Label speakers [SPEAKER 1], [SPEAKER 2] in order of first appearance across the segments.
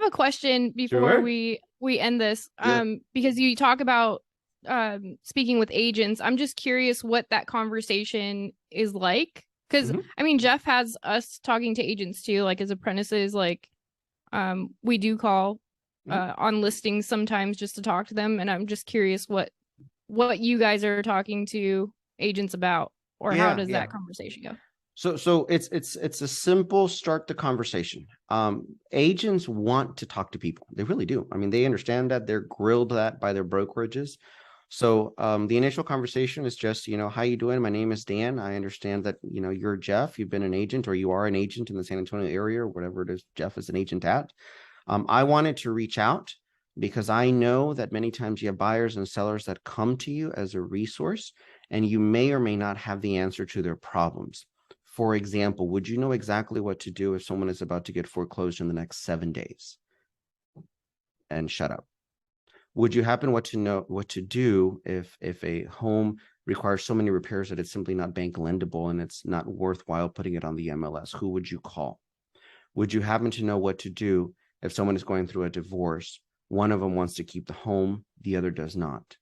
[SPEAKER 1] have a question before
[SPEAKER 2] Sure.
[SPEAKER 1] we end this.
[SPEAKER 3] Yeah.
[SPEAKER 1] Because you talk about speaking with agents. I'm just curious what that conversation is like. Because
[SPEAKER 2] Mhm.
[SPEAKER 1] I mean, Jeff has us talking to agents too, like as apprentices. Like, we do call on listings sometimes just to talk to them, and I'm just curious what you guys are talking to agents about, or how
[SPEAKER 2] Yeah,
[SPEAKER 1] does
[SPEAKER 2] yeah.
[SPEAKER 1] that conversation go?
[SPEAKER 2] So it's a simple start the conversation. Agents want to talk to people. They really do. I mean, they understand that they're grilled that by their brokerages. So the initial conversation is just, how you doing? My name is Dan. I understand that, you're Jeff. You've been an agent or you are an agent in the San Antonio area or whatever it is Jeff is an agent at. I wanted to reach out because I know that many times you have buyers and sellers that come to you as a resource, and you may or may not have the answer to their problems. For example, would you know exactly what to do if someone is about to get foreclosed in the next 7 days? And shut up. Would you happen what to know what to do if a home requires so many repairs that it's simply not bank lendable and it's not worthwhile putting it on the MLS? Who would you call? Would you happen to know what to do if someone is going through a divorce? One of them wants to keep the home, the other does not.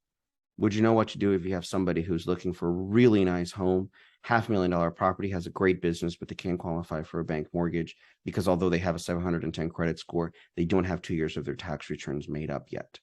[SPEAKER 2] Would you know what to do if you have somebody who's looking for a really nice home, $500,000 property, has a great business, but they can't qualify for a bank mortgage because although they have a 710 credit score, they don't have 2 years of their tax returns made up yet?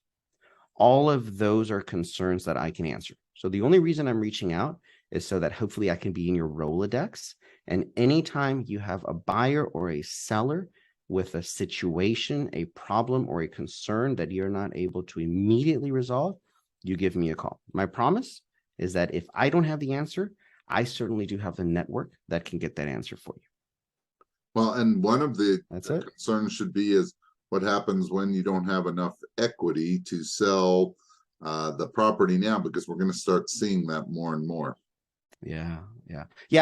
[SPEAKER 2] All of those are concerns that I can answer. So the only reason I'm reaching out is so that hopefully I can be in your Rolodex. And anytime you have a buyer or a seller with a situation, a problem, or a concern that you're not able to immediately resolve, you give me a call. My promise is that if I don't have the answer, I certainly do have the network that can get that answer for you.
[SPEAKER 3] Well, and one of the
[SPEAKER 2] That's it.
[SPEAKER 3] concerns should be is what happens when you don't have enough equity to sell the property now, because we're going to start seeing that more and more.
[SPEAKER 2] Yeah.